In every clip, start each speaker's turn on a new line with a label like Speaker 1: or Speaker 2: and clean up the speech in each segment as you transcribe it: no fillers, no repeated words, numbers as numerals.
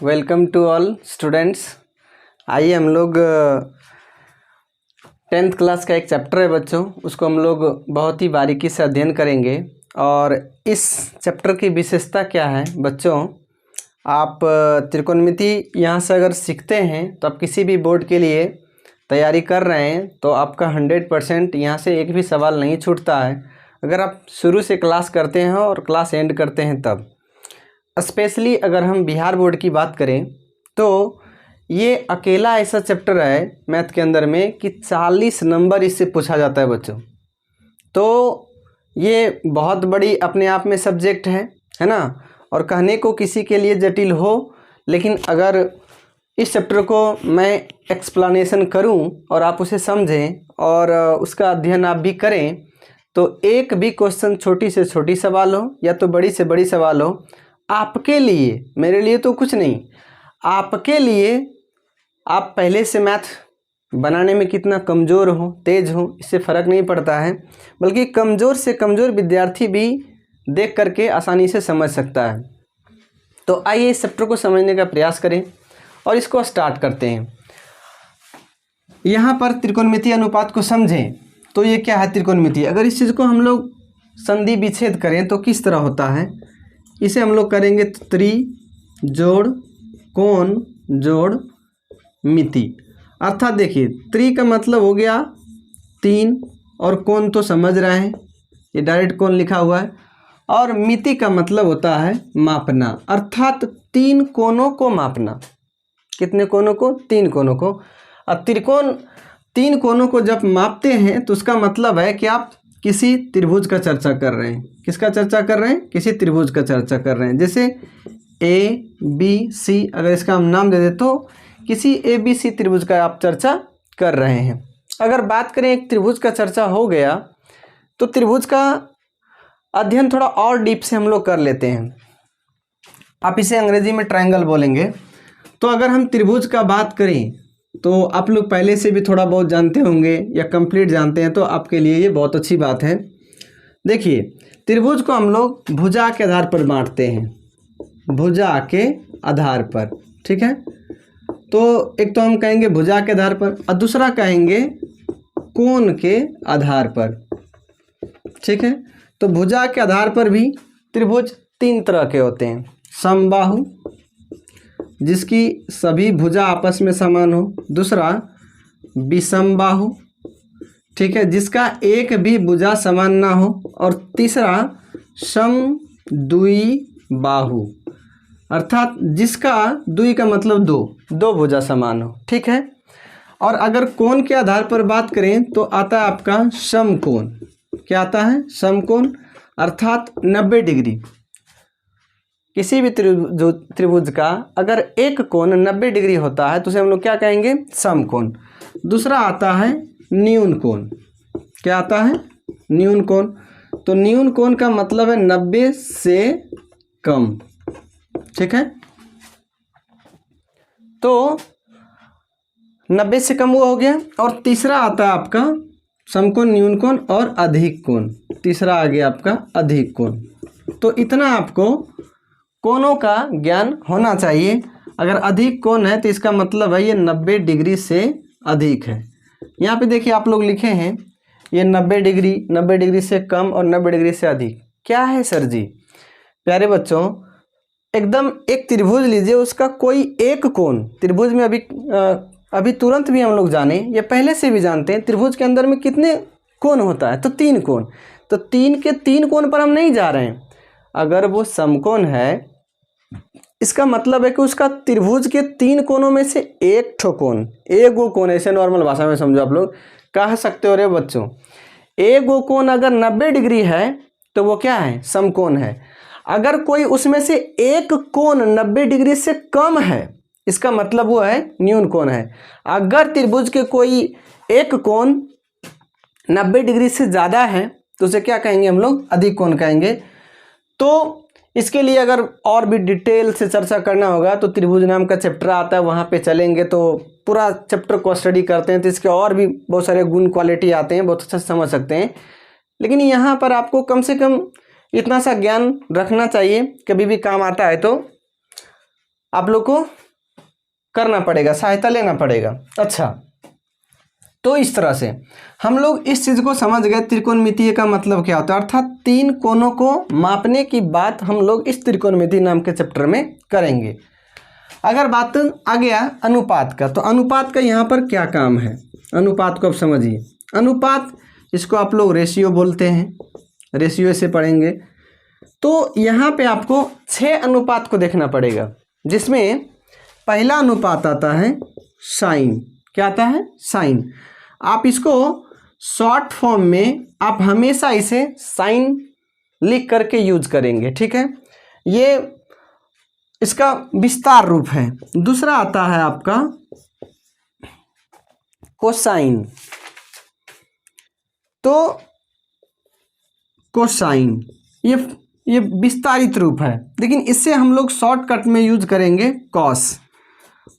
Speaker 1: Welcome to all students. आइए हम लोग 10th क्लास का एक चैप्टर है बच्चों, उसको हम लोग बहुत ही बारीकी से अध्ययन करेंगे। और इस चैप्टर की विशेषता क्या है बच्चों, आप त्रिकोणमिति यहाँ से अगर सीखते हैं तो आप किसी भी बोर्ड के लिए तैयारी कर रहे हैं तो आपका 100% यहाँ से एक भी सवाल नहीं छूटता है, अगर आप शुरू से क्लास करते हैं और क्लास एंड करते हैं तब। स्पेशली अगर हम बिहार बोर्ड की बात करें तो ये अकेला ऐसा चैप्टर है मैथ के अंदर में कि 40 नंबर इससे पूछा जाता है बच्चों। तो ये बहुत बड़ी अपने आप में सब्जेक्ट है ना। और कहने को किसी के लिए जटिल हो, लेकिन अगर इस चैप्टर को मैं एक्सप्लेनेशन करूं और आप उसे समझें और उसका अध्ययन आप भी करें तो एक भी क्वेश्चन छोटी से छोटी सवाल हो या तो बड़ी से बड़ी सवाल हो, आपके लिए, मेरे लिए तो कुछ नहीं, आपके लिए, आप पहले से मैथ बनाने में कितना कमज़ोर हो तेज़ हो इससे फ़र्क नहीं पड़ता है, बल्कि कमज़ोर से कमज़ोर विद्यार्थी भी देख करके आसानी से समझ सकता है। तो आइए इस चैप्टर को समझने का प्रयास करें और इसको स्टार्ट करते हैं। यहाँ पर त्रिकोणमितीय अनुपात को समझें तो ये क्या है त्रिकोणमिति। अगर इस चीज़ को हम लोग संधि विच्छेद करें तो किस तरह होता है, इसे हम लोग करेंगे त्रि जोड़ कोण जोड़ मिति। अर्थात देखिए त्रि का मतलब हो गया 3 और कोण तो समझ रहे हैं, ये डायरेक्ट कोण लिखा हुआ है, और मिति का मतलब होता है मापना, अर्थात 3 कोणों को मापना। कितने कोणों को? 3 कोणों को। और त्रिकोण 3 कोणों को जब मापते हैं तो उसका मतलब है कि आप किसी त्रिभुज का चर्चा कर रहे हैं। किसका चर्चा कर रहे हैं? किसी त्रिभुज का चर्चा कर रहे हैं। जैसे ए बी सी, अगर इसका हम नाम दे दे तो किसी ए बी सी त्रिभुज का आप चर्चा कर रहे हैं। अगर बात करें एक त्रिभुज का चर्चा हो गया तो त्रिभुज का अध्ययन थोड़ा और डीप से हम लोग कर लेते हैं। आप इसे अंग्रेजी में ट्रायंगल बोलेंगे। तो अगर हम त्रिभुज का बात करें तो आप लोग पहले से भी थोड़ा बहुत जानते होंगे या कंप्लीट जानते हैं, तो आपके लिए ये बहुत अच्छी बात है। देखिए त्रिभुज को हम लोग भुजा के आधार पर बांटते हैं, भुजा के आधार पर, ठीक है। तो एक तो हम कहेंगे भुजा के आधार पर और दूसरा कहेंगे कोण के आधार पर, ठीक है। तो भुजा के आधार पर भी त्रिभुज 3 तरह के होते हैं। समबाहु, जिसकी सभी भुजा आपस में समान हो। दूसरा विषमबाहु, ठीक है, जिसका एक भी भुजा समान ना हो। और तीसरा समद्विबाहु, अर्थात जिसका द्वि का मतलब दो भुजा समान हो, ठीक है। और अगर कोण के आधार पर बात करें तो आता है आपका समकोण। क्या आता है? समकोण, अर्थात 90 डिग्री। किसी भी त्रिभुज का अगर एक कोण 90 डिग्री होता है तो उसे हम लोग क्या कहेंगे? समकोण। दूसरा आता है न्यून कोण। क्या आता है? न्यून कोण। तो न्यून कोण का मतलब है 90 से कम, ठीक है। तो 90 से कम वो हो गया। और तीसरा आता है आपका समकोण, न्यून कोण और अधिक कोण। तीसरा आ गया आपका अधिक कोण। तो इतना आपको कोणों का ज्ञान होना चाहिए। अगर अधिक कोण है तो इसका मतलब है ये 90 डिग्री से अधिक है। यहाँ पे देखिए आप लोग लिखे हैं ये 90 डिग्री, 90 डिग्री से कम और 90 डिग्री से अधिक। क्या है सर जी? प्यारे बच्चों, एकदम एक त्रिभुज लीजिए, उसका कोई एक कोण त्रिभुज में अभी तुरंत भी हम लोग जाने या पहले से भी जानते हैं त्रिभुज के अंदर में कितने कोण होता है, तो 3 कोण। तो 3 के 3 कोण पर हम नहीं जा रहे हैं। अगर वो समकोण है इसका मतलब है कि उसका त्रिभुज के 3 कोणों में से एक ठो कोण, एगो कोण, ऐसे नॉर्मल भाषा में समझो, आप लोग कह सकते हो रे बच्चों, एगो कोण अगर 90 डिग्री है तो वो क्या है? समकोण है। अगर कोई उसमें से एक कोण 90 डिग्री से कम है इसका मतलब वो है न्यून कोण है। अगर त्रिभुज के कोई एक कोण 90 डिग्री से ज़्यादा है तो उसे क्या कहेंगे हम लोग? अधिक कोण कहेंगे। तो इसके लिए अगर और भी डिटेल से चर्चा करना होगा तो त्रिभुज नाम का चैप्टर आता है, वहाँ पे चलेंगे तो पूरा चैप्टर को स्टडी करते हैं तो इसके और भी बहुत सारे गुण क्वालिटी आते हैं, बहुत अच्छा समझ सकते हैं। लेकिन यहाँ पर आपको कम से कम इतना सा ज्ञान रखना चाहिए, कभी भी काम आता है तो आप लोग को करना पड़ेगा, सहायता लेना पड़ेगा। अच्छा, तो इस तरह से हम लोग इस चीज़ को समझ गए त्रिकोणमितीय का मतलब क्या होता है, अर्थात तीन कोणों को मापने की बात हम लोग इस त्रिकोणमिति नाम के चैप्टर में करेंगे। अगर बात आ गया अनुपात का, तो अनुपात का यहाँ पर क्या काम है, अनुपात को आप समझिए। अनुपात, इसको आप लोग रेशियो बोलते हैं, रेशियो से पढ़ेंगे। तो यहाँ पे आपको 6 अनुपात को देखना पड़ेगा, जिसमें पहला अनुपात आता है साइन। क्या आता है? साइन। आप इसको शॉर्ट फॉर्म में आप हमेशा इसे साइन लिख करके यूज करेंगे, ठीक है। ये इसका विस्तार रूप है। दूसरा आता है आपका कोसाइन। तो कोसाइन ये विस्तारित रूप है, लेकिन इससे हम लोग शॉर्टकट में यूज करेंगे कॉस।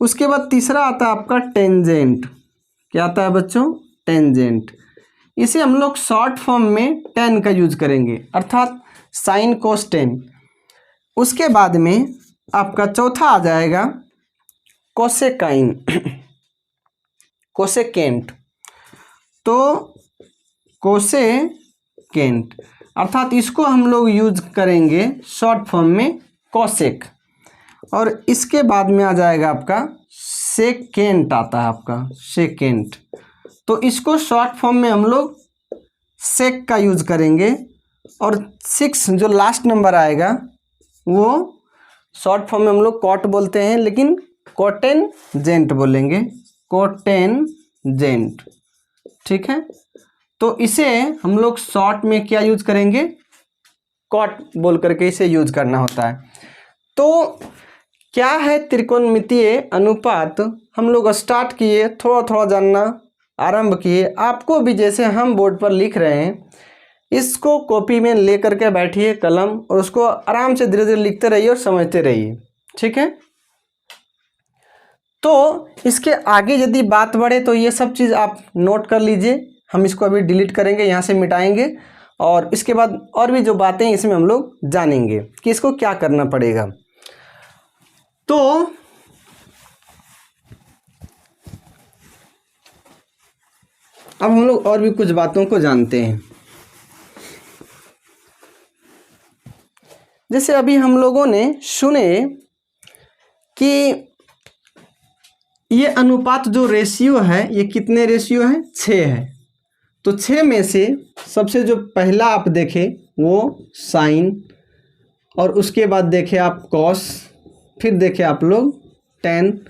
Speaker 1: उसके बाद तीसरा आता है आपका टेंजेंट। क्या आता है बच्चों? टेंजेंट। इसे हम लोग शॉर्ट फॉर्म में टेन का यूज करेंगे, अर्थात साइन कोस टेन। उसके बाद में आपका चौथा आ जाएगा कोसेकाइन, कोसेकेंट। तो कोसेकेंट, अर्थात इसको हम लोग यूज करेंगे शॉर्ट फॉर्म में कोसेक। और इसके बाद में आ जाएगा आपका सेकेंट, आता है आपका सेकेंट। तो इसको शॉर्ट फॉर्म में हम लोग सेक का यूज करेंगे। और 6 जो लास्ट नंबर आएगा वो शॉर्ट फॉर्म में हम लोग कॉट बोलते हैं, लेकिन कोटेनजेंट बोलेंगे, कोटेनजेंट, ठीक है। तो इसे हम लोग शॉर्ट में क्या यूज करेंगे? कॉट बोल करके इसे यूज करना होता है। तो क्या है त्रिकोणमितीय अनुपात, हम लोग स्टार्ट किए, थोड़ा थोड़ा जानना आरंभ किए। आपको भी जैसे हम बोर्ड पर लिख रहे हैं, इसको कॉपी में ले करके बैठिए कलम, और उसको आराम से धीरे धीरे लिखते रहिए और समझते रहिए, ठीक है। तो इसके आगे यदि बात बढ़े तो ये सब चीज़ आप नोट कर लीजिए। हम इसको अभी डिलीट करेंगे, यहाँ से मिटाएंगे, और इसके बाद और भी जो बातें हैं इसमें हम लोग जानेंगे कि इसको क्या करना पड़ेगा। तो अब हम लोग और भी कुछ बातों को जानते हैं। जैसे अभी हम लोगों ने सुने कि ये अनुपात जो रेशियो है, ये कितने रेशियो है? 6 है। तो 6 में से सबसे जो पहला आप देखें वो साइन, और उसके बाद देखें आप कॉस, फिर देखें आप लोग टेन,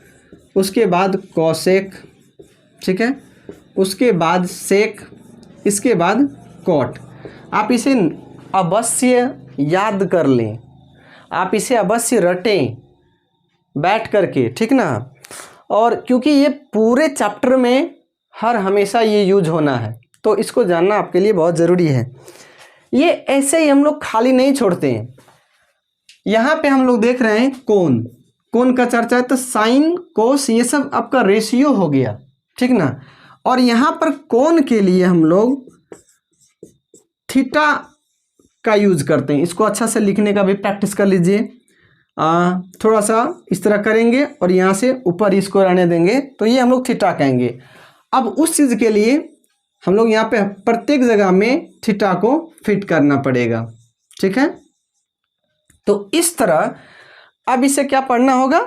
Speaker 1: उसके बाद कॉसेक, ठीक है, उसके बाद सेक, इसके बाद कॉट। आप इसे अवश्य याद कर लें, आप इसे अवश्य रटें बैठ करके, ठीक ना। और क्योंकि ये पूरे चैप्टर में हर हमेशा ये यूज होना है, तो इसको जानना आपके लिए बहुत ज़रूरी है। ये ऐसे ही हम लोग खाली नहीं छोड़ते हैं। यहाँ पे हम लोग देख रहे हैं कोण, कोण का चर्चा है, तो साइन कोस ये सब आपका रेशियो हो गया, ठीक ना। और यहाँ पर कोण के लिए हम लोग थीटा का यूज करते हैं। इसको अच्छा से लिखने का भी प्रैक्टिस कर लीजिए। थोड़ा सा इस तरह करेंगे और यहाँ से ऊपर इसको रहने देंगे, तो ये हम लोग थीटा कहेंगे। अब उस चीज़ के लिए हम लोग यहाँ पे प्रत्येक जगह में थीटा को फिट करना पड़ेगा, ठीक है। तो इस तरह अब इसे क्या पढ़ना होगा?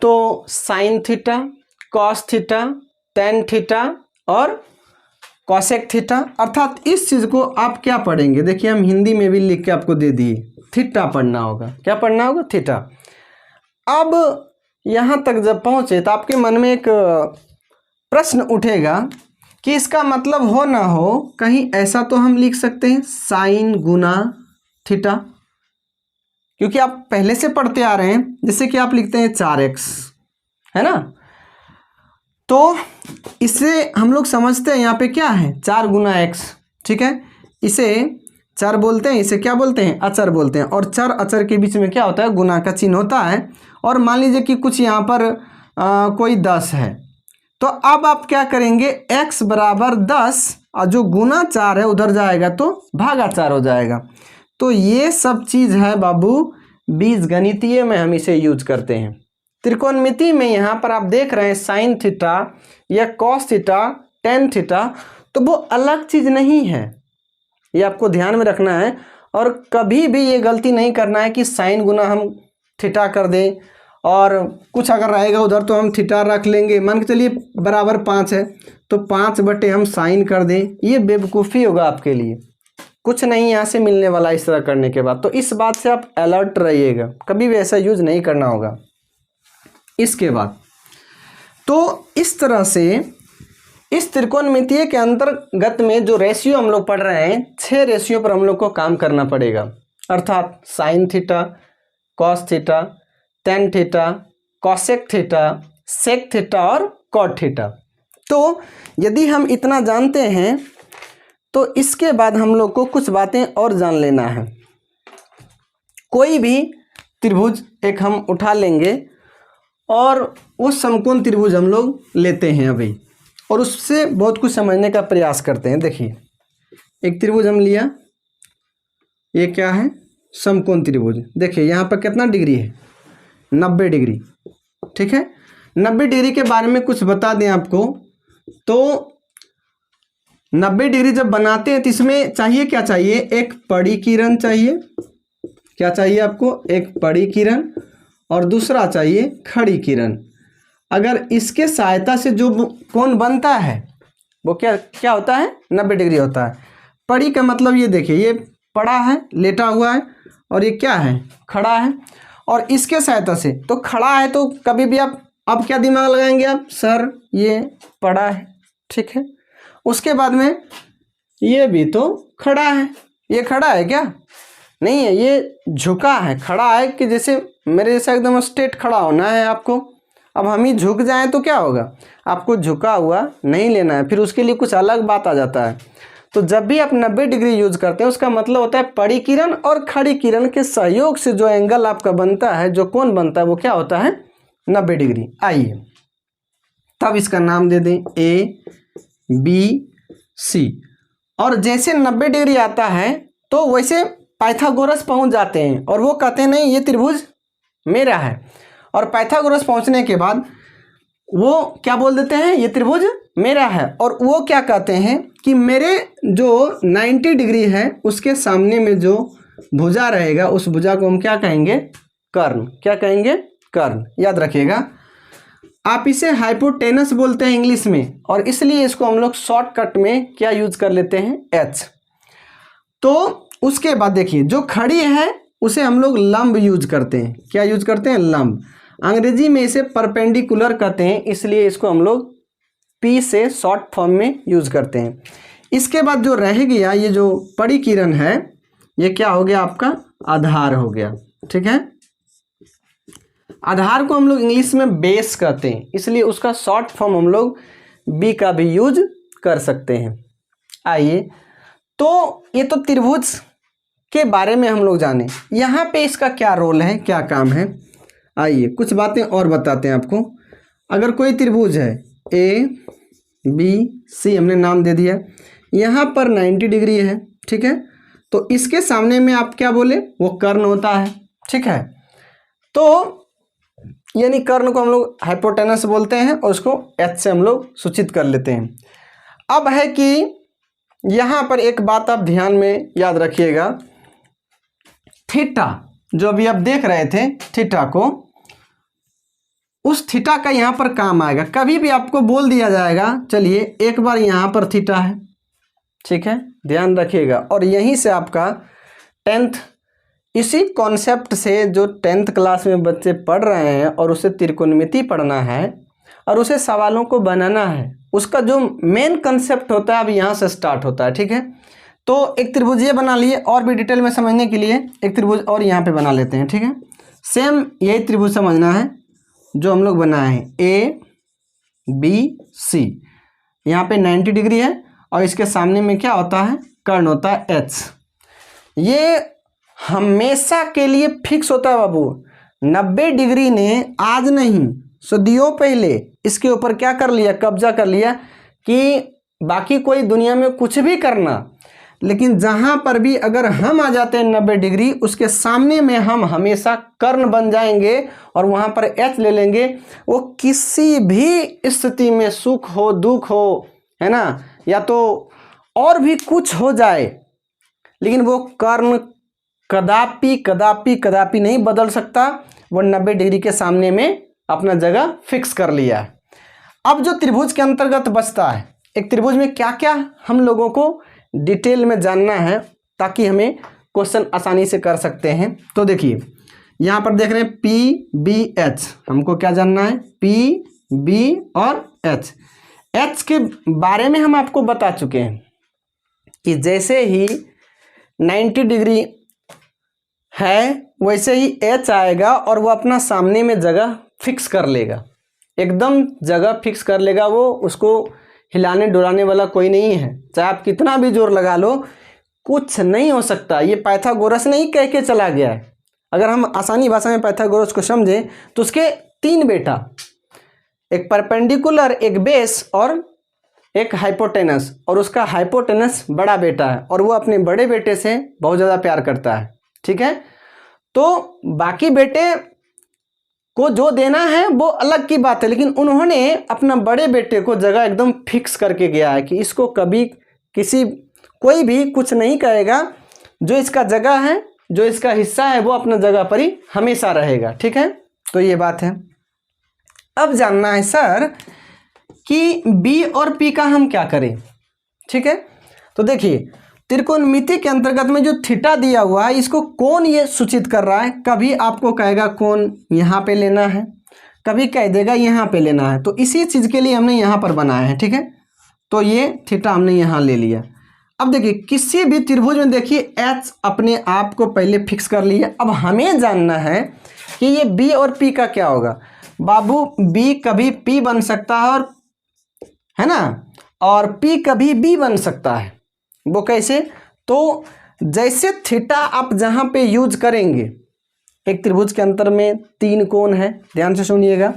Speaker 1: तो sign theta, cos theta, tan theta और कॉसेक थीटा, अर्थात इस चीज़ को आप क्या पढ़ेंगे? देखिए हम हिंदी में भी लिख के आपको दे दिए, थीटा पढ़ना होगा। क्या पढ़ना होगा? थीटा। अब यहाँ तक जब पहुँचे तो आपके मन में एक प्रश्न उठेगा कि इसका मतलब हो ना हो, कहीं ऐसा तो हम लिख सकते हैं साइन गुना थीटा, क्योंकि आप पहले से पढ़ते आ रहे हैं। जैसे कि आप लिखते हैं 4x, है ना, तो इसे हम लोग समझते हैं यहाँ पे क्या है 4 गुना x, ठीक है। इसे चर बोलते हैं, इसे क्या बोलते हैं? अचर बोलते हैं। और चर अचर के बीच में क्या होता है? गुना का चिन्ह होता है। और मान लीजिए कि कुछ यहाँ पर कोई 10 है, तो अब आप क्या करेंगे? x बराबर 10 और जो गुना 4 है उधर जाएगा तो भागा 4 हो जाएगा। तो ये सब चीज़ है बाबू बीजगणितीय में हम इसे यूज करते हैं। त्रिकोणमिति में यहाँ पर आप देख रहे हैं साइन थीटा या कॉस थीटा, टेन थीटा, तो वो अलग चीज़ नहीं है, ये आपको ध्यान में रखना है। और कभी भी ये गलती नहीं करना है कि साइन गुना हम थीटा कर दें और कुछ अगर रहेगा उधर तो हम थीटा रख लेंगे। मान के चलिए बराबर 5 है तो 5 बटे हम साइन कर दें, ये बेवकूफ़ी होगा आपके लिए, कुछ नहीं यहाँ से मिलने वाला इस तरह करने के बाद। तो इस बात से आप अलर्ट रहिएगा, कभी भी ऐसा यूज नहीं करना होगा। इसके बाद तो इस तरह से इस त्रिकोणमितीय के अंतर्गत में जो रेशियो हम लोग पढ़ रहे हैं, 6 रेशियो पर हम लोग को काम करना पड़ेगा, अर्थात sine theta, cos theta, tan theta, cosec theta, sec theta और कॉट थीटा। तो यदि हम इतना जानते हैं तो इसके बाद हम लोग को कुछ बातें और जान लेना है। कोई भी त्रिभुज एक हम उठा लेंगे और वो समकोण त्रिभुज हम लोग लेते हैं अभी, और उससे बहुत कुछ समझने का प्रयास करते हैं। देखिए एक त्रिभुज हम लिया, ये क्या है, समकोण त्रिभुज। देखिए यहाँ पर कितना डिग्री है, 90 डिग्री, ठीक है। 90 डिग्री के बारे में कुछ बता दें आपको, तो 90 डिग्री जब बनाते हैं तो इसमें चाहिए क्या, चाहिए एक पड़ी किरण चाहिए। क्या चाहिए आपको, एक पड़ी किरण, और दूसरा चाहिए खड़ी किरण। अगर इसके सहायता से जो कोण बनता है वो क्या क्या होता है, 90 डिग्री होता है। पड़ी का मतलब ये देखिए, ये पड़ा है, लेटा हुआ है, और ये क्या है, खड़ा है। और इसके सहायता से, तो खड़ा है तो कभी भी आप अब क्या दिमाग लगाएंगे आप, सर ये पड़ा है, ठीक है। उसके बाद में ये भी तो खड़ा है, ये खड़ा है क्या, नहीं है, ये झुका है। खड़ा है कि जैसे मेरे जैसा एकदम स्ट्रेट खड़ा होना है आपको। अब हम ही झुक जाएं तो क्या होगा, आपको झुका हुआ नहीं लेना है, फिर उसके लिए कुछ अलग बात आ जाता है। तो जब भी आप 90 डिग्री यूज करते हैं उसका मतलब होता है पड़ी किरण और खड़ी किरण के सहयोग से जो एंगल आपका बनता है, जो कोण बनता है, वो क्या होता है, 90 डिग्री। आइए तब इसका नाम दे दें ए बी सी। और जैसे 90 डिग्री आता है तो वैसे पाइथागोरस पहुंच जाते हैं और वो कहते हैं नहीं ये त्रिभुज मेरा है। और पाइथागोरस पहुंचने के बाद वो क्या बोल देते हैं, ये त्रिभुज मेरा है। और वो क्या कहते हैं कि मेरे जो 90 डिग्री है उसके सामने में जो भुजा रहेगा उस भुजा को हम क्या कहेंगे, कर्ण। क्या कहेंगे, कर्ण। याद रखिएगा, आप इसे हाइपोटेनस बोलते हैं इंग्लिश में, और इसलिए इसको हम लोग शॉर्टकट में क्या यूज कर लेते हैं, एच। तो उसके बाद देखिए जो खड़ी है उसे हम लोग लंब यूज करते हैं। क्या यूज करते हैं, लंब। अंग्रेजी में इसे परपेंडिकुलर कहते हैं, इसलिए इसको हम लोग पी से शॉर्ट फॉर्म में यूज करते हैं। इसके बाद जो रह गया, ये जो पड़ी किरण है, ये क्या हो गया, आपका आधार हो गया, ठीक है। आधार को हम लोग इंग्लिश में बेस कहते हैं, इसलिए उसका शॉर्ट फॉर्म हम लोग बी का भी यूज कर सकते हैं। आइए, तो ये तो त्रिभुज के बारे में हम लोग जाने, यहाँ पे इसका क्या रोल है, क्या काम है। आइए कुछ बातें और बताते हैं आपको। अगर कोई त्रिभुज है ए बी सी, हमने नाम दे दिया, यहाँ पर 90 डिग्री है, ठीक है। तो इसके सामने में आप क्या बोले, वो कर्ण होता है, ठीक है। तो यानी कर्ण को हम लोग हाइपोटेनस बोलते हैं और उसको एच से हम लोग सूचित कर लेते हैं। अब है कि यहाँ पर एक बात आप ध्यान में याद रखिएगा, थीटा जो अभी आप देख रहे थे, थीटा को, उस थीटा का यहाँ पर काम आएगा। कभी भी आपको बोल दिया जाएगा चलिए एक बार यहाँ पर थीटा है, ठीक है, ध्यान रखिएगा। और यहीं से आपका 10th, इसी कॉन्सेप्ट से जो 10th क्लास में बच्चे पढ़ रहे हैं और उसे त्रिकोणमिति पढ़ना है और उसे सवालों को बनाना है, उसका जो मेन कंसेप्ट होता है अब यहाँ से स्टार्ट होता है, ठीक है। तो एक त्रिभुज ये बना लिए, और भी डिटेल में समझने के लिए एक त्रिभुज और यहाँ पे बना लेते हैं, ठीक है। सेम यही त्रिभुज समझना है जो हम लोग बनाए हैं, ए बी सी। यहाँ पे 90 डिग्री है और इसके सामने में क्या होता है, कर्ण होता है एच। ये हमेशा के लिए फिक्स होता है बाबू। 90 डिग्री ने आज नहीं, सदियों पहले इसके ऊपर क्या कर लिया, कब्जा कर लिया कि बाकी कोई दुनिया में कुछ भी करना, लेकिन जहाँ पर भी अगर हम आ जाते हैं 90 डिग्री, उसके सामने में हम हमेशा कर्ण बन जाएंगे और वहाँ पर एच ले लेंगे। वो किसी भी स्थिति में सुख हो दुख हो, है ना, या तो और भी कुछ हो जाए, लेकिन वो कर्ण कदापि कदापि कदापि नहीं बदल सकता। वो 90 डिग्री के सामने में अपना जगह फिक्स कर लिया है। अब जो त्रिभुज के अंतर्गत बचता है, एक त्रिभुज में क्या क्या हम लोगों को डिटेल में जानना है ताकि हमें क्वेश्चन आसानी से कर सकते हैं। तो देखिए यहाँ पर देख रहे हैं पी बी एच, हमको क्या जानना है, पी बी और एच। एच के बारे में हम आपको बता चुके हैं कि जैसे ही 90 डिग्री है वैसे ही एच आएगा और वो अपना सामने में जगह फिक्स कर लेगा, एकदम जगह फिक्स कर लेगा। वो उसको हिलाने डुलाने वाला कोई नहीं है, चाहे आप कितना भी जोर लगा लो कुछ नहीं हो सकता। ये पाइथागोरस ने ही कह के चला गया है। अगर हम आसानी भाषा में पाइथागोरस को समझें तो उसके 3 बेटा, एक परपेंडिकुलर, एक बेस और एक हाइपोटेनस, और उसका हाइपोटेनस बड़ा बेटा है और वो अपने बड़े बेटे से बहुत ज़्यादा प्यार करता है। ठीक है, तो बाकी बेटे को जो देना है वो अलग की बात है, लेकिन उन्होंने अपना बड़े बेटे को जगह एकदम फिक्स करके गया है कि इसको कभी कोई भी कुछ नहीं कहेगा। जो इसका जगह है, जो इसका हिस्सा है, वो अपना जगह पर ही हमेशा रहेगा। ठीक है, तो ये बात है। अब जानना है सर कि बी और पी का हम क्या करें। ठीक है, तो देखिए त्रिकोणमिति के अंतर्गत में जो थीटा दिया हुआ है इसको कौन ये सूचित कर रहा है। कभी आपको कहेगा कौन यहाँ पे लेना है, कभी कह देगा यहाँ पे लेना है। तो इसी चीज़ के लिए हमने यहाँ पर बनाया है। ठीक है, तो ये थीटा हमने यहाँ ले लिया। अब देखिए किसी भी त्रिभुज में देखिए एच अपने आप को पहले फिक्स कर लिया। अब हमें जानना है कि ये बी और पी का क्या होगा। बाबू बी कभी पी बन सकता है, और है ना, और पी कभी बी बन सकता है। वो कैसे, तो जैसे थीटा आप जहाँ पे यूज करेंगे, एक त्रिभुज के अंतर में 3 कोण है, ध्यान से सुनिएगा,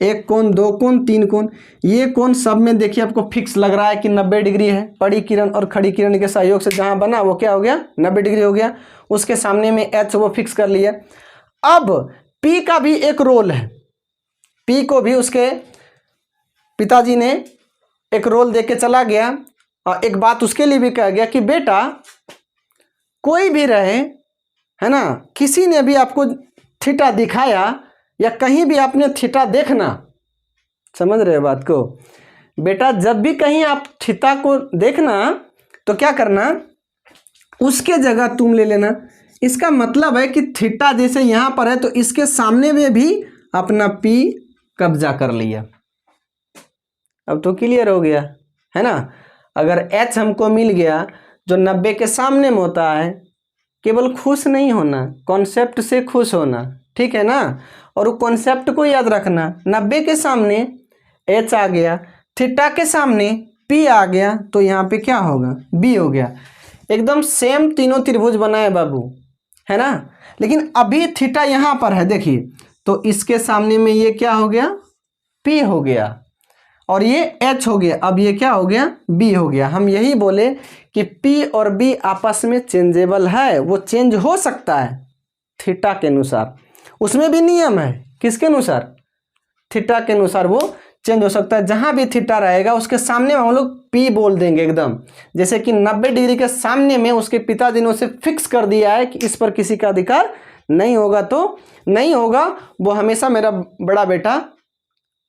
Speaker 1: 1 कोण 2 कोण 3 कोण। ये कोण सब में देखिए आपको फिक्स लग रहा है कि 90 डिग्री है। बड़ी किरण और खड़ी किरण के सहयोग से जहाँ बना वो क्या हो गया, 90 डिग्री हो गया। उसके सामने में एच वो फिक्स कर लिया। अब पी का भी एक रोल है, पी को भी उसके पिताजी ने एक रोल दे के चला गया, और एक बात उसके लिए भी कहा गया कि बेटा कोई भी रहे, है ना, किसी ने भी आपको थीटा दिखाया या कहीं भी आपने थीटा देखना, समझ रहे हो बात को, बेटा जब भी कहीं आप थीटा को देखना तो क्या करना, उसके जगह तुम ले लेना। इसका मतलब है कि थीटा जैसे यहाँ पर है तो इसके सामने में भी अपना पी कब्जा कर लिया। अब तो क्लियर हो गया, है ना। अगर एच हमको मिल गया जो 90 के सामने में होता है, केवल खुश नहीं होना, कॉन्सेप्ट से खुश होना, ठीक है ना। और वो कॉन्सेप्ट को याद रखना, 90 के सामने एच आ गया, थीटा के सामने पी आ गया, तो यहाँ पे क्या होगा, बी हो गया। एकदम सेम तीनों त्रिभुज बनाए बाबू, है ना। लेकिन अभी थीटा यहाँ पर है देखिए, तो इसके सामने में ये क्या हो गया, पी हो गया, और ये एच हो गया। अब ये क्या हो गया, बी हो गया। हम यही बोले कि पी और बी आपस में चेंजेबल है, वो चेंज हो सकता है थीटा के अनुसार। उसमें भी नियम है, किसके अनुसार, थीटा के अनुसार वो चेंज हो सकता है। जहाँ भी थीटा रहेगा उसके सामने हम लोग पी बोल देंगे एकदम। जैसे कि 90 डिग्री के सामने में उसके पिताजी ने उसे फिक्स कर दिया है कि इस पर किसी का अधिकार नहीं होगा, तो नहीं होगा, वो हमेशा मेरा बड़ा बेटा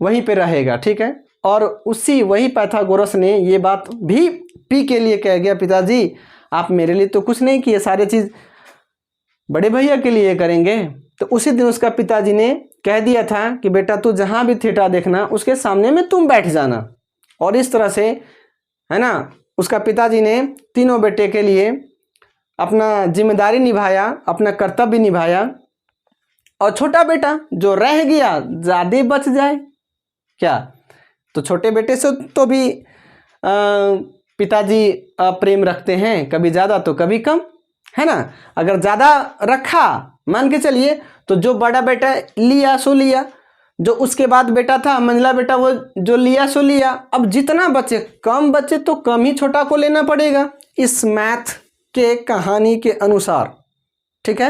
Speaker 1: वहीं पे रहेगा, ठीक है। और वही पाइथागोरस ने ये बात भी पी के लिए कह गया, पिताजी आप मेरे लिए तो कुछ नहीं किए, सारे चीज़ बड़े भैया के लिए करेंगे। तो उसी दिन उसका पिताजी ने कह दिया था कि बेटा तू जहाँ भी थीटा देखना उसके सामने में तुम बैठ जाना। और इस तरह से, है ना, उसका पिताजी ने तीनों बेटे के लिए अपना जिम्मेदारी निभाया, अपना कर्तव्य निभाया। और छोटा बेटा जो रह गया ज़्यादा बच जाए क्या, तो छोटे बेटे से तो भी पिताजी प्रेम रखते हैं, कभी ज़्यादा तो कभी कम, है ना। अगर ज़्यादा रखा मान के चलिए तो जो बड़ा बेटा लिया सो लिया, जो उसके बाद बेटा था मंझला बेटा वो जो लिया सो लिया। अब जितना बचे, कम बचे तो कम ही छोटा को लेना पड़ेगा। इस मैथ के कहानी के अनुसार, ठीक है।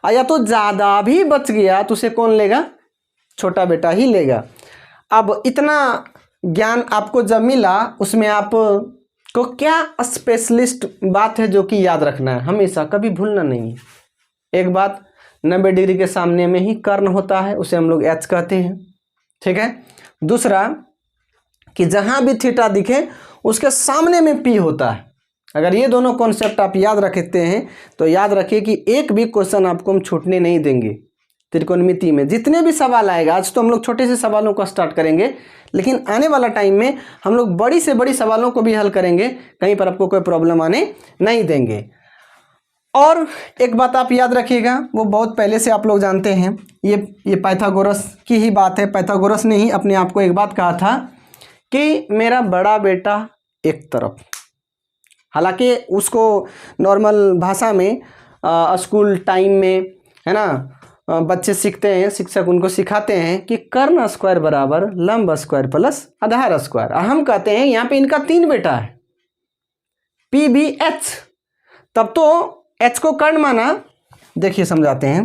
Speaker 1: या तो ज़्यादा भी बच गया तो उसे कौन लेगा, छोटा बेटा ही लेगा। अब इतना ज्ञान आपको जब मिला, उसमें आपको क्या स्पेशलिस्ट बात है जो कि याद रखना है, हमेशा कभी भूलना नहीं है। एक बात, 90 डिग्री के सामने में ही कर्ण होता है, उसे हम लोग एच कहते हैं, ठीक है। दूसरा कि जहाँ भी थीटा दिखे उसके सामने में पी होता है। अगर ये दोनों कॉन्सेप्ट आप याद रखते हैं तो याद रखिए कि एक भी क्वेश्चन आपको हम छूटने नहीं देंगे। त्रिकोणमिति में जितने भी सवाल आएगा, आज तो हम लोग छोटे से सवालों को स्टार्ट करेंगे, लेकिन आने वाला टाइम में हम लोग बड़ी से बड़ी सवालों को भी हल करेंगे, कहीं पर आपको कोई प्रॉब्लम आने नहीं देंगे। और एक बात आप याद रखिएगा, वो बहुत पहले से आप लोग जानते हैं, ये पाइथागोरस की ही बात है। पाइथागोरस ने ही अपने आप को एक बात कहा था कि मेरा बड़ा बेटा एक तरफ, हालांकि उसको नॉर्मल भाषा में स्कूल टाइम में, है ना, बच्चे सीखते हैं, शिक्षक उनको सिखाते हैं कि कर्ण स्क्वायर बराबर लंब स्क्वायर प्लस आधार स्क्वायर। हम कहते हैं यहाँ पे इनका 3 बेटा है, पी बी एच, तब तो एच को कर्ण माना। देखिए समझाते हैं,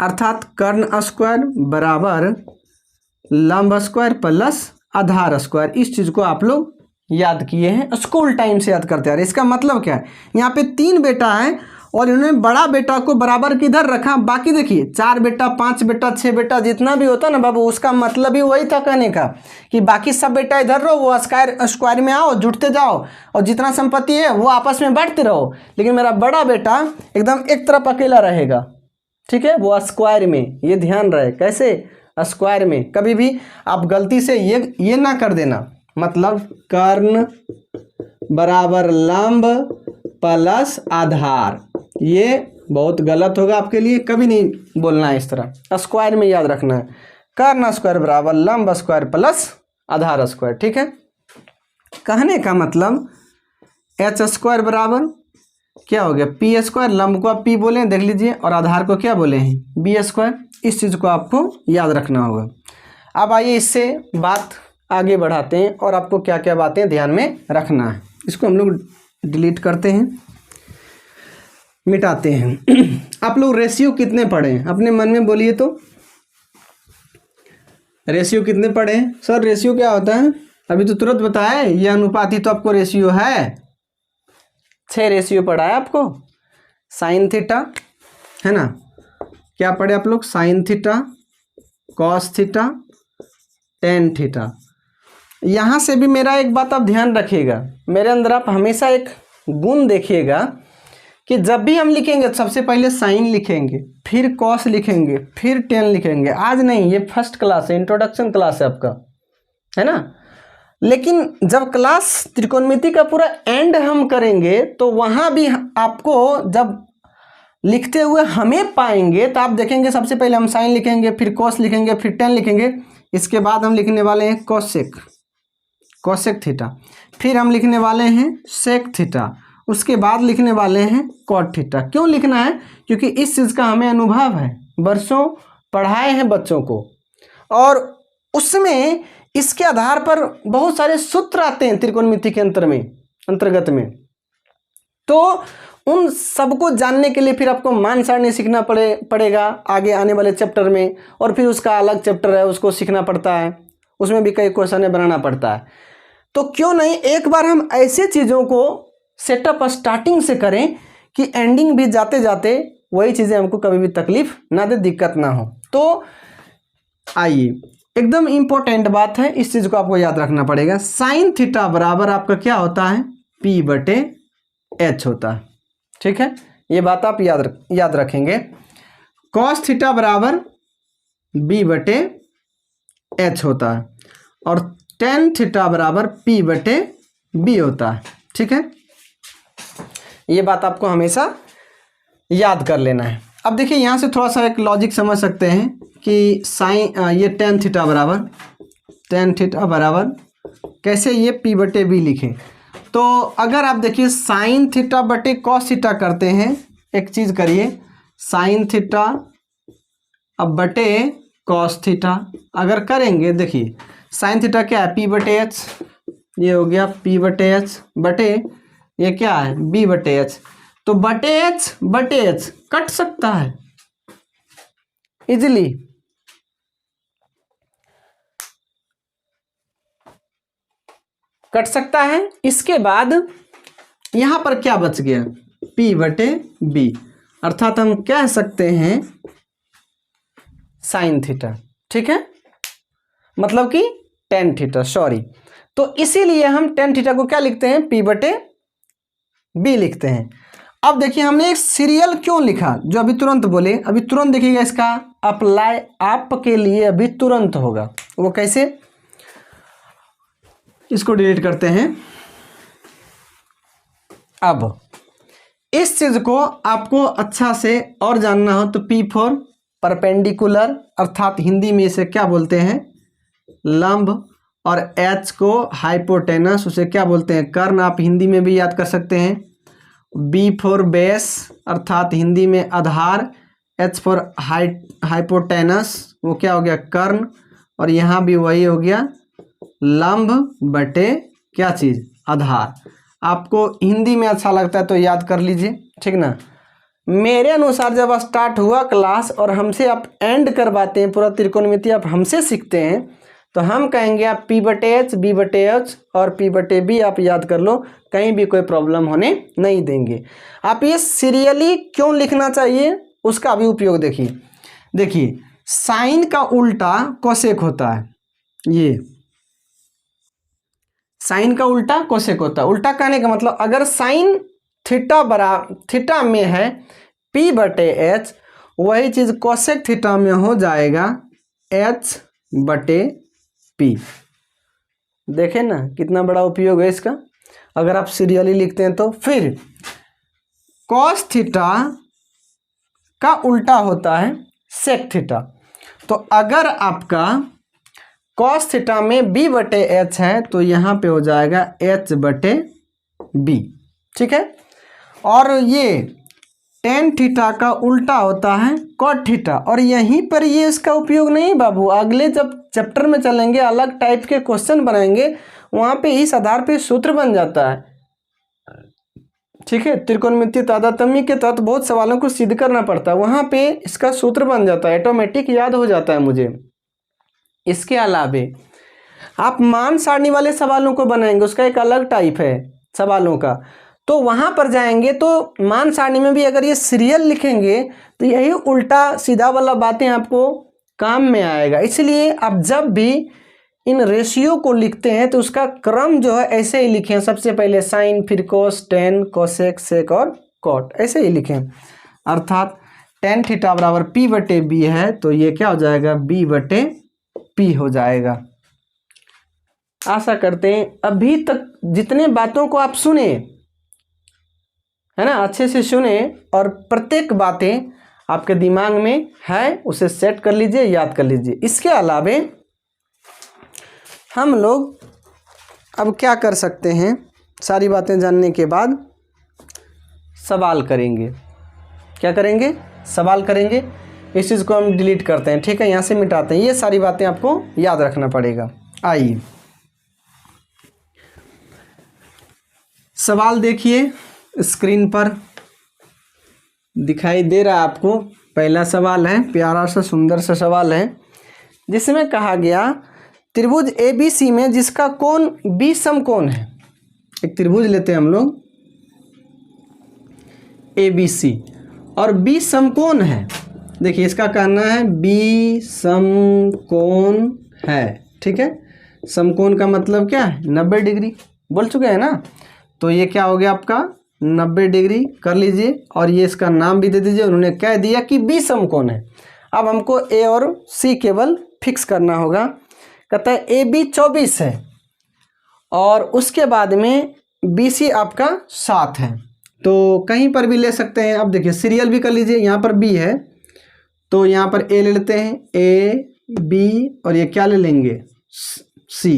Speaker 1: अर्थात कर्ण स्क्वायर बराबर लंब स्क्वायर प्लस आधार स्क्वायर। इस चीज को आप लोग याद किए हैं, स्कूल टाइम से याद करते आ रहे। इसका मतलब क्या है, यहाँ पे 3 बेटा है और इन्होंने बड़ा बेटा को बराबर किधर रखा, बाकी देखिए 4 बेटा 5 बेटा 6 बेटा जितना भी होता ना बाबू, उसका मतलब ही वही था कहने का कि बाकी सब बेटा इधर रहो, वो स्क्वायर में आओ, जुटते जाओ और जितना संपत्ति है वो आपस में बांटते रहो, लेकिन मेरा बड़ा बेटा एकदम एक तरफ अकेला रहेगा, ठीक है, वो स्क्वायर में। ये ध्यान रहे, कैसे, स्क्वायर में। कभी भी आप गलती से ये ना कर देना, मतलब कर्ण बराबर लंब प्लस आधार, ये बहुत गलत होगा आपके लिए, कभी नहीं बोलना है इस तरह। स्क्वायर में याद रखना है, कर्ण स्क्वायर बराबर लंब स्क्वायर प्लस आधार स्क्वायर, ठीक है। कहने का मतलब एच स्क्वायर बराबर क्या हो गया, पी स्क्वायर, लंब को आप पी बोले देख लीजिए, और आधार को क्या बोले हैं, बी स्क्वायर। इस चीज़ को आपको याद रखना होगा। अब आइए इससे बात आगे बढ़ाते हैं और आपको क्या क्या बातें ध्यान में रखना है। इसको हम लोग डिलीट करते हैं, मिटाते हैं। आप लोग रेशियो कितने पढ़े हैं, अपने मन में बोलिए तो, रेशियो कितने पढ़े हैं? सर रेशियो क्या होता है, अभी तो तुरंत बताया, ये अनुपात ही तो आपको रेशियो है। 6 रेशियो पढ़ा है आपको, साइन थीटा, है ना, क्या पढ़े आप लोग, sign theta, cos theta, tan theta. यहाँ से भी मेरा एक बात आप ध्यान रखिएगा, मेरे अंदर आप हमेशा एक गुण देखिएगा कि जब भी हम लिखेंगे सबसे पहले साइन लिखेंगे, फिर कॉस लिखेंगे, फिर टेन लिखेंगे। आज नहीं, ये फर्स्ट क्लास है, इंट्रोडक्शन क्लास है आपका, है ना। लेकिन जब क्लास त्रिकोणमिति का पूरा एंड हम करेंगे तो वहाँ भी आपको जब लिखते हुए हमें पाएंगे तो आप देखेंगे सबसे पहले हम साइन लिखेंगे, फिर कॉस लिखेंगे, फिर टेन लिखेंगे, इसके बाद हम लिखने वाले हैं कोसेक थीटा, फिर हम लिखने वाले हैं सेक थीटा, उसके बाद लिखने वाले हैं कॉट थीटा। क्यों लिखना है, क्योंकि इस चीज़ का हमें अनुभव है, वर्षों पढ़ाए हैं बच्चों को, और उसमें इसके आधार पर बहुत सारे सूत्र आते हैं त्रिकोणमिति के अंतर्गत में। तो उन सबको जानने के लिए फिर आपको मान सारणी सीखना पड़ेगा आगे आने वाले चैप्टर में, और फिर उसका अलग चैप्टर है उसको सीखना पड़ता है, उसमें भी कई क्वेश्चन बनाना पड़ता है। तो क्यों नहीं एक बार हम ऐसे चीज़ों को सेटअप स्टार्टिंग से करें कि एंडिंग भी जाते जाते वही चीज़ें हमको कभी भी तकलीफ ना दे, दिक्कत ना हो। तो आइए, एकदम इम्पोर्टेंट बात है, इस चीज़ को आपको याद रखना पड़ेगा। साइन थीटा बराबर आपका क्या होता है, पी बटे एच होता है, ठीक है, ये बात आप याद रखेंगे। कॉस थीटा बराबर बी बटे एच होता है, और टेन थीटा बराबर पी बटे बी होता है, ठीक है। ये बात आपको हमेशा याद कर लेना है। अब देखिए यहाँ से थोड़ा सा एक लॉजिक समझ सकते हैं कि साइन ये टेन थीटा बराबर कैसे ये पी बटे बी लिखें। तो अगर आप देखिए साइन थीटा बटे कॉस थीटा करते हैं, एक चीज़ करिए, साइन थीटा अब बटे कॉस थीटा अगर करेंगे, देखिए साइन थीटा क्या है, पी बटे एच, ये हो गया पी बटे एच बटे ये क्या है b बटे एच, तो बटे एच कट सकता है इजिली। कट सकता है। इसके बाद यहां पर क्या बच गया, p बटे b, अर्थात हम कह सकते हैं साइन थीटा। ठीक है, मतलब कि टेन थीटा, सॉरी। तो इसीलिए हम टेन थीटा को क्या लिखते हैं, p बटे b लिखते हैं। अब देखिए हमने एक सीरियल क्यों लिखा, जो अभी तुरंत बोले, अभी तुरंत देखिएगा इसका अप्लाई आपके लिए अभी तुरंत होगा। वो कैसे, इसको डिलीट करते हैं। अब इस चीज को आपको अच्छा से और जानना हो तो P फॉर परपेंडिकुलर, अर्थात हिंदी में इसे क्या बोलते हैं, लंब, और H को हाइपोटेनस, उसे क्या बोलते हैं, कर्ण, आप हिंदी में भी याद कर सकते हैं। B फॉर बेस, अर्थात हिंदी में आधार। H फॉर हाइपोटेनस, वो क्या हो गया, कर्ण, और यहाँ भी वही हो गया, लंब बटे क्या चीज, आधार। आपको हिंदी में अच्छा लगता है तो याद कर लीजिए, ठीक ना। मेरे अनुसार जब स्टार्ट हुआ क्लास और हमसे आप एंड करवाते हैं, पूरा त्रिकोणमिति आप हमसे सीखते हैं, तो हम कहेंगे आप p बटे एच, b बटे एच और p बटे b आप याद कर लो, कहीं भी कोई प्रॉब्लम होने नहीं देंगे। आप ये सीरियली क्यों लिखना चाहिए उसका भी उपयोग देखिए। देखिए साइन का उल्टा कोसेक होता है, ये साइन का उल्टा कोसेक होता है। उल्टा कहने का मतलब अगर साइन थीटा में है p बटे एच, वही चीज कोसेक थीटा में हो जाएगा h बटे p। देखें ना कितना बड़ा उपयोग है इसका, अगर आप सीरियली लिखते हैं तो। फिर कॉस थीटा का उल्टा होता है सेक थीटा, तो अगर आपका कॉस थीटा में b बटे एच है तो यहाँ पे हो जाएगा h बटे b। ठीक है, और ये टेन थीटा का उल्टा होता है कॉट थीटा, और यहीं पर ये इसका उपयोग नहीं बाबू, अगले जब चैप्टर में चलेंगे अलग टाइप के क्वेश्चन बनाएंगे, वहाँ पे इस आधार पे सूत्र बन जाता है। ठीक है, त्रिकोणमितीय तादात्म्य के तहत बहुत सवालों को सिद्ध करना पड़ता है, वहाँ पे इसका सूत्र बन जाता है, ऑटोमेटिक याद हो जाता है मुझे। इसके अलावे आप मान सारणी वाले सवालों को बनाएंगे, उसका एक अलग टाइप है सवालों का, तो वहां पर जाएंगे तो मान सारणी में भी अगर ये सीरियल लिखेंगे तो यही उल्टा सीधा वाला बातें आपको काम में आएगा। इसलिए आप जब भी इन रेशियो को लिखते हैं तो उसका क्रम जो है ऐसे ही लिखें, सबसे पहले साइन, फिर कोस, टेन, कोसेक, सेक और कॉट, ऐसे ही लिखें। अर्थात टेन थीटा बराबर p बटे b है, तो ये क्या हो जाएगा, b बटे p हो जाएगा। आशा करते हैं अभी तक जितने बातों को आप सुने है ना, अच्छे से सुने और प्रत्येक बातें आपके दिमाग में है, उसे सेट कर लीजिए, याद कर लीजिए। इसके अलावे हम लोग अब क्या कर सकते हैं, सारी बातें जानने के बाद सवाल करेंगे। क्या करेंगे, सवाल करेंगे। इस चीज़ को हम डिलीट करते हैं, ठीक है, यहाँ से मिटाते हैं, ये सारी बातें आपको याद रखना पड़ेगा। आइए सवाल देखिए, स्क्रीन पर दिखाई दे रहा है आपको। पहला सवाल है, प्यारा सा सुंदर सा सवाल है, जिसमें कहा गया त्रिभुज ABC में जिसका कोण B समकोण है। एक त्रिभुज लेते हैं हम लोग ABC और B समकोण है। देखिए इसका कहना है B समकोण है, ठीक है। समकोण का मतलब क्या है, 90 डिग्री, बोल चुके हैं ना। तो ये क्या हो गया आपका 90 डिग्री कर लीजिए, और ये इसका नाम भी दे दीजिए। उन्होंने कह दिया कि B समकोण है। अब हमको A और C केवल फिक्स करना होगा। कहता है AB 24 है और उसके बाद में BC आपका 7 है, तो कहीं पर भी ले सकते हैं। अब देखिए सीरियल भी कर लीजिए, यहाँ पर B है तो यहाँ पर A ले लेते हैं, A B, और ये क्या ले लेंगे, C।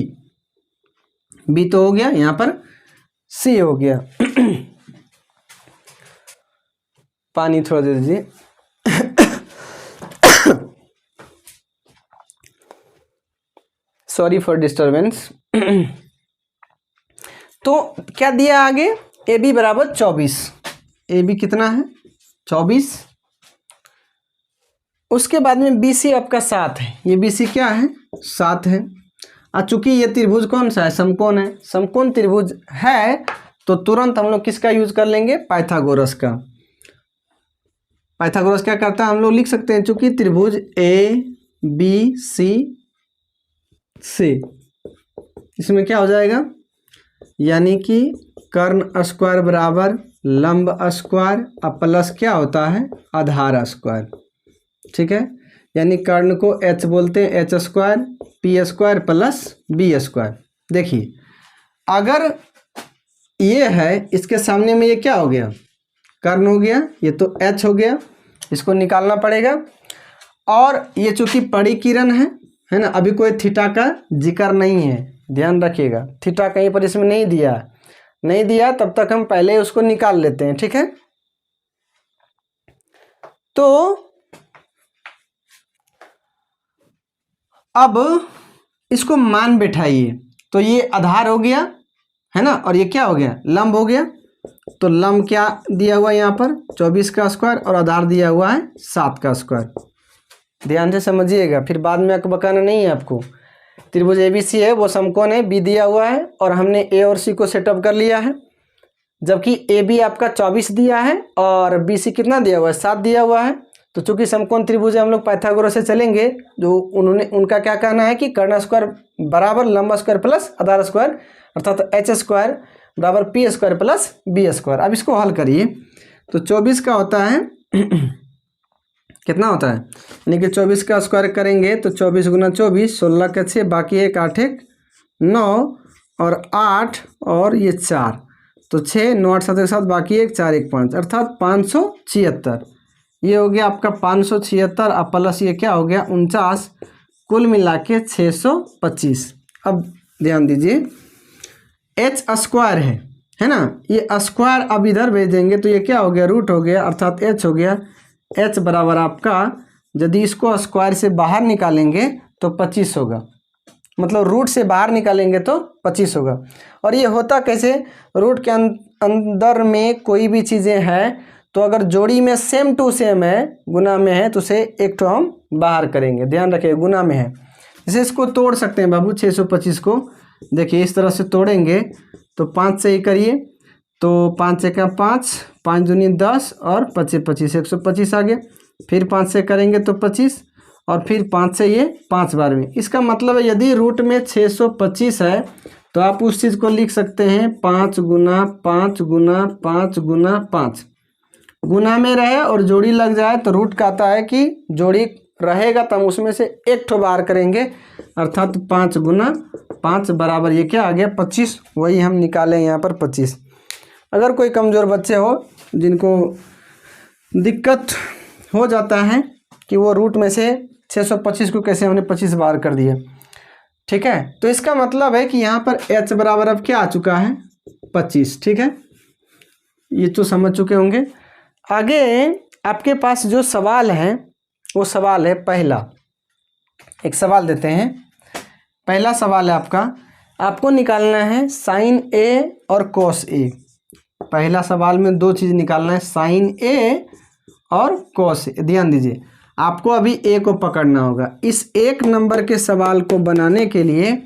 Speaker 1: B तो हो गया, यहाँ पर C हो गया। पानी थोड़ा दे दीजिए। Sorry for disturbance. तो क्या दिया आगे, ए बी बराबर 24, ए बी कितना है 24। उसके बाद में बी सी आपका 7 है, ये बी सी क्या है 7 है। और चूंकि ये त्रिभुज कौन सा है समकोण है, समकोण त्रिभुज है तो तुरंत हम लोग किसका यूज कर लेंगे पाइथागोरस का। पाइथागोरस क्या करता है हम लोग लिख सकते हैं, चूंकि त्रिभुज ए बी सी से इसमें क्या हो जाएगा, यानी कि कर्ण स्क्वायर बराबर लंब स्क्वायर और प्लस क्या होता है आधार स्क्वायर। ठीक है, यानी कर्ण को एच बोलते हैं, H square P square plus B square. देखिए अगर ये है इसके सामने में ये क्या हो गया कर्ण हो गया, ये तो एच हो गया, इसको निकालना पड़ेगा। और ये चूंकि परिकिरण है ना, अभी कोई थीटा का जिक्र नहीं है, ध्यान रखिएगा थीटा कहीं पर इसमें नहीं दिया तब तक हम पहले उसको निकाल लेते हैं। ठीक है, तो अब इसको मान बैठाइए, तो ये आधार हो गया है ना, और ये क्या हो गया लंब हो गया। तो लंब क्या दिया हुआ है यहाँ पर 24 का स्क्वायर और आधार दिया हुआ है 7 का स्क्वायर। ध्यान से समझिएगा, फिर बाद में बकाना नहीं है आपको। त्रिभुज एबीसी है वो समकोण है, बी दिया हुआ है और हमने ए और सी को सेटअप कर लिया है, जबकि ए बी आपका 24 दिया है और बी सी कितना दिया हुआ है 7 दिया हुआ है। तो चूंकि समकोण त्रिभुज है हम लोग पाइथागोरस से चलेंगे, जो उनका क्या कहना है कि कर्ण स्क्वायर बराबर लंब स्क्वायर प्लस आधार स्क्वायर, अर्थात एच स्क्वायर बराबर P square plus B square. अब इसको हल करिए तो 24 का होता है कितना होता है, यानी कि 24 का स्क्वायर करेंगे तो 24 गुना 24 16 के 6 बाकी 1 8 1 9 और 8 और ये 4, तो 6 9 8 7 1 7 बाकी 1 4 1 5 अर्थात 576। ये हो गया आपका 576 और प्लस ये क्या हो गया 49, कुल मिला के 625। अब ध्यान दीजिए एच स्क्वायर है ना, ये स्क्वायर अब इधर भेज देंगे तो ये क्या हो गया रूट हो गया अर्थात एच हो गया। एच बराबर आपका यदि इसको स्क्वायर से बाहर निकालेंगे तो 25 होगा, मतलब रूट से बाहर निकालेंगे तो 25 होगा। और ये होता कैसे, रूट के अंदर में कोई भी चीज़ें हैं तो अगर जोड़ी में सेम टू सेम है गुना में है तो उसे एक तो हम बाहर करेंगे, ध्यान रखिए गुना में है। जैसे इसको तोड़ सकते हैं बाबू 625 को, देखिए इस तरह से तोड़ेंगे तो 5 से ही करिए तो 5 से का 5 5 दूनी 10 और 25 25 125 आ गया। फिर 5 से करेंगे तो 25 और फिर 5 से ये 5 बार में। इसका मतलब है यदि रूट में 625 है तो आप उस चीज़ को लिख सकते हैं 5 गुना 5 गुना 5 गुना 5। गुना में रहे और जोड़ी लग जाए तो रूट का आता है कि जोड़ी रहेगा तो हम उसमें से एक ठो बाहर करेंगे अर्थात 5 गुना 5 बराबर ये क्या आ गया 25, वही हम निकालें यहाँ पर 25। अगर कोई कमज़ोर बच्चे हो जिनको दिक्कत हो जाता है कि वो रूट में से 625 को कैसे हमने 25 बाहर कर दिया, ठीक है, तो इसका मतलब है कि यहाँ पर h बराबर अब क्या आ चुका है 25। ठीक है, ये तो समझ चुके होंगे। आगे आपके पास जो सवाल है वो सवाल है पहला, एक सवाल देते हैं। पहला सवाल है आपको निकालना है साइन ए और कोस ए। पहला सवाल में दो चीज़ निकालना है, साइन ए और कोस ए। ध्यान दीजिए आपको अभी ए को पकड़ना होगा। इस एक नंबर के सवाल को बनाने के लिए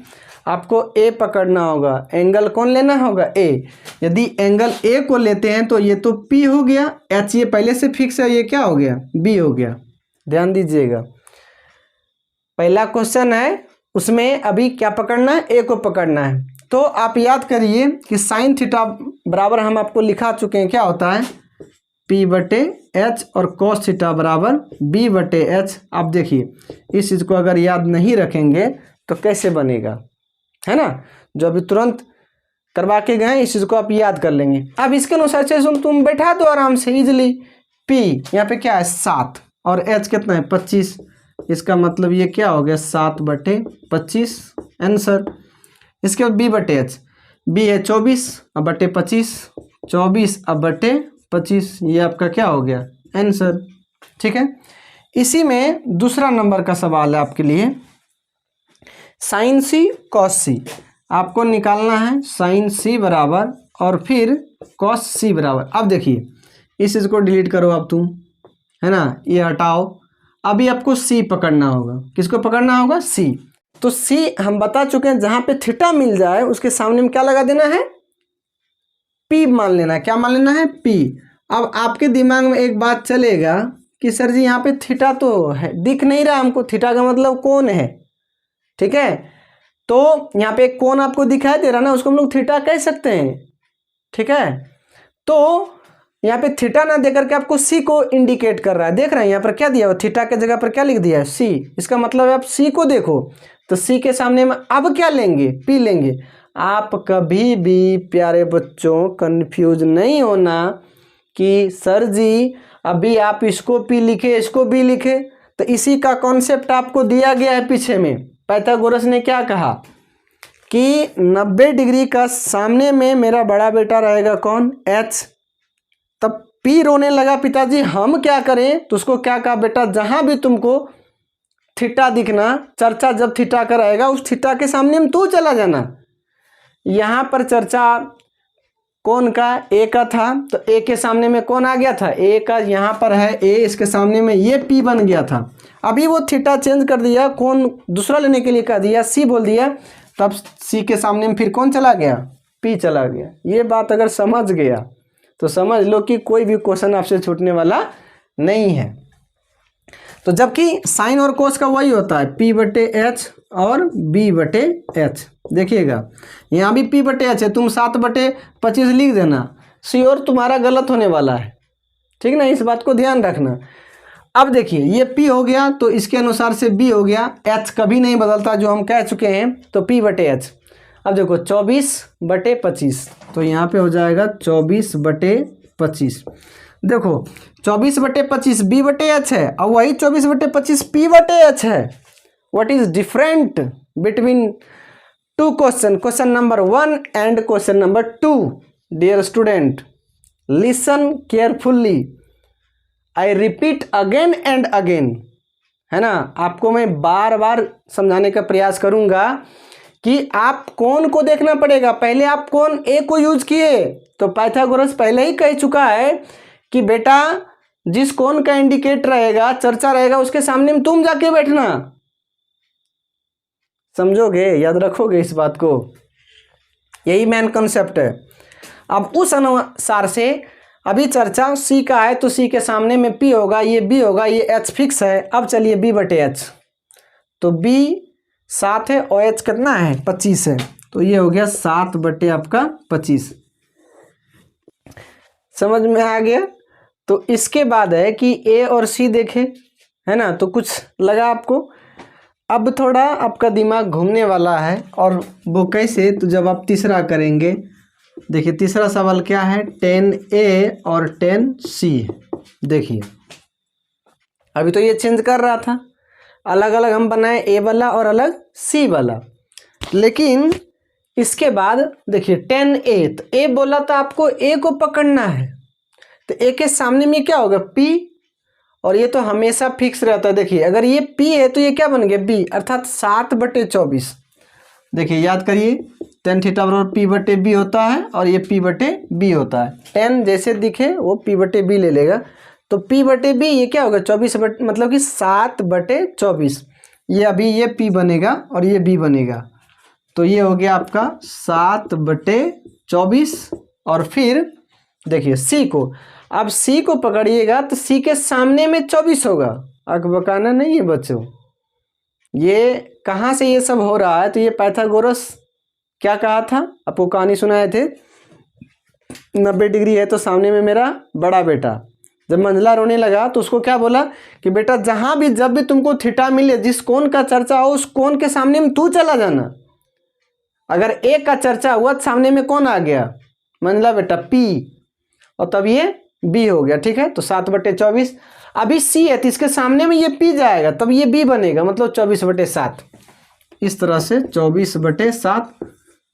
Speaker 1: आपको ए पकड़ना होगा, एंगल कौन लेना होगा ए। यदि एंगल ए को लेते हैं तो ये तो पी हो गया, एच ये पहले से फिक्स है, ये क्या हो गया बी हो गया। ध्यान दीजिएगा पहला क्वेश्चन है उसमें अभी क्या पकड़ना है ए को पकड़ना है। तो आप याद करिए कि साइन थीटा बराबर हम आपको लिखा चुके हैं क्या होता है पी बटे एच और कॉस थीटा बराबर बी बटे एच। आप देखिए इस चीज़ को अगर याद नहीं रखेंगे तो कैसे बनेगा, है ना, जो अभी तुरंत करवा के गए इस चीज़ को आप याद कर लेंगे। अब इसके अनुसार से तुम बैठा दो आराम से इजीली। पी यहाँ पे क्या है 7 और एच कितना है 25, इसका मतलब ये क्या हो गया 7 बटे 25 आंसर। इसके बाद बी बटे एच, बी है 24 अब बटे 25, 24 अब बटे 25, ये आपका क्या हो गया आंसर। ठीक है, इसी में दूसरा नंबर का सवाल है आपके लिए, साइन सी कॉस सी। आपको निकालना है साइन सी बराबर और फिर कॉस सी बराबर, अब देखिए इस चीज़ को डिलीट करो अब तुम, है ना, ये हटाओ। अभी आपको सी पकड़ना होगा, किसको पकड़ना होगा, सी। तो सी हम बता चुके हैं, जहाँ पे थीटा मिल जाए उसके सामने में क्या लगा देना है, पी मान लेना है। क्या मान लेना है, पी। अब आपके दिमाग में एक बात चलेगा कि सर जी यहाँ पे थीटा तो है, दिख नहीं रहा हमको, थीटा का मतलब कौन है, ठीक है। तो यहाँ पे एक कोण आपको दिखाई दे रहा ना, उसको हम लोग थीटा कह सकते हैं, ठीक है। तो यहाँ पे थीटा ना देकर के आपको सी को इंडिकेट कर रहा है, देख रहे हैं यहाँ पर क्या दिया हुआ, थीटा के जगह पर क्या लिख दिया है, सी। इसका मतलब है आप सी को देखो, तो सी के सामने में अब क्या लेंगे, पी लेंगे। आप कभी भी प्यारे बच्चों कंफ्यूज नहीं होना कि सर जी अभी आप इसको पी लिखे, इसको बी लिखे, तो इसी का कॉन्सेप्ट आपको दिया गया है पीछे में। पाइथागोरस ने क्या कहा कि 90 डिग्री का सामने में मेरा बड़ा बेटा रहेगा कौन, एच। तब पी रोने लगा, पिताजी हम क्या करें, तो उसको क्या कहा, बेटा जहां भी तुमको थीटा दिखना, चर्चा जब थीटा का रहेगा उस थीटा के सामने में तू चला जाना। यहां पर चर्चा कौन का, ए का था, तो ए के सामने में कौन आ गया था, ए का यहाँ पर है ए, इसके सामने में ये पी बन गया था। अभी वो थीटा चेंज कर दिया, कौन दूसरा लेने के लिए कह दिया, सी बोल दिया, तब सी के सामने में फिर कौन चला गया, पी चला गया। ये बात अगर समझ गया तो समझ लो कि कोई भी क्वेश्चन आपसे छूटने वाला नहीं है। तो जबकि साइन और कोस का वही होता है, पी बटे एच और बी बटे एच। देखिएगा यहाँ भी पी बटे एच है, तुम 7/25 लिख देना, श्योर तुम्हारा गलत होने वाला है, ठीक ना, इस बात को ध्यान रखना। अब देखिए ये p हो गया तो इसके अनुसार से b हो गया, h कभी नहीं बदलता जो हम कह चुके हैं, तो p बटे h। अब देखो 24/25, तो यहाँ पे हो जाएगा 24/25। देखो 24/25 b बटे h है, और वही 24/25 p बटे h है। What is different between two question, question number 1 and question number 2? Dear student listen carefully, I repeat again and again, है ना। आपको मैं बार बार समझाने का प्रयास करूंगा कि आप कौन को देखना पड़ेगा। पहले आप कौन ए को यूज किए, तो पाइथागोरस पहले ही कह चुका है कि बेटा जिस कोण का इंडिकेट रहेगा, चर्चा रहेगा, उसके सामने में तुम जाके बैठना। समझोगे, याद रखोगे इस बात को, यही मेन कॉन्सेप्ट है। अब उस अनुसार से अभी चर्चा सी का है, तो सी के सामने में पी होगा, ये बी होगा, ये एच फिक्स है। अब चलिए बी बटे एच, तो बी 7 है और एच कितना है, 25 है, तो ये हो गया 7 बटे आपका 25। समझ में आ गया। तो इसके बाद है कि ए और सी देखें, है ना, तो कुछ लगा आपको। अब थोड़ा आपका दिमाग घूमने वाला है, और वो कैसे, तो जब आप तीसरा करेंगे, देखिए तीसरा सवाल क्या है, 10A और 10C। देखिए अभी तो ये चेंज कर रहा था, अलग अलग हम बनाए ए वाला और अलग सी वाला, लेकिन इसके बाद देखिए 10A, तो ए बोला था आपको ए को पकड़ना है, तो ए के सामने में क्या होगा, पी, और ये तो हमेशा फिक्स रहता है। देखिए अगर ये पी है तो ये क्या बन गया, बी, अर्थात 7/24। देखिए याद करिए, tan थीटा बराबर पी बटे बी होता है, और ये पी बटे बी होता है। tan जैसे दिखे वो पी बटे बी ले लेगा, तो पी बटे बी ये क्या होगा, 24 मतलब कि 7/24। ये अभी ये पी बनेगा और ये बी बनेगा, तो ये हो गया आपका 7/24। और फिर देखिए सी को, अब सी को पकड़िएगा तो सी के सामने में 24 होगा। अकबकाना नहीं है बच्चों, ये कहाँ से ये सब हो रहा है, तो ये पाइथागोरस क्या कहा था, आपको कहानी सुनाए थे, 90 डिग्री है तो सामने में मेरा बड़ा बेटा। जब मंझला रोने लगा तो उसको क्या बोला कि बेटा जहाँ भी जब भी तुमको थीटा मिले, जिस कोण का चर्चा हो उस कोण के सामने में तू चला जाना। अगर ए का चर्चा हुआ तो सामने में कौन आ गया, मंझला बेटा पी, और तब ये बी हो गया, ठीक है। तो 7/24। अभी सी है तो इसके सामने में ये पी जाएगा, तब ये बी बनेगा, मतलब 24/7। इस तरह से 24/7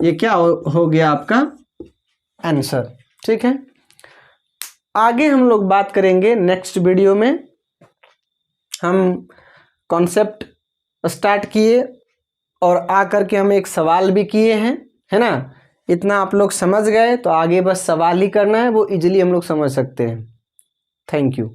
Speaker 1: ये क्या हो गया आपका आंसर, ठीक है। आगे हम लोग बात करेंगे नेक्स्ट वीडियो में। हम कॉन्सेप्ट स्टार्ट किए और आकर के हम एक सवाल भी किए हैं, है ना। इतना आप लोग समझ गए तो आगे बस सवाल ही करना है, वो इजीली हम लोग समझ सकते हैं। Thank you.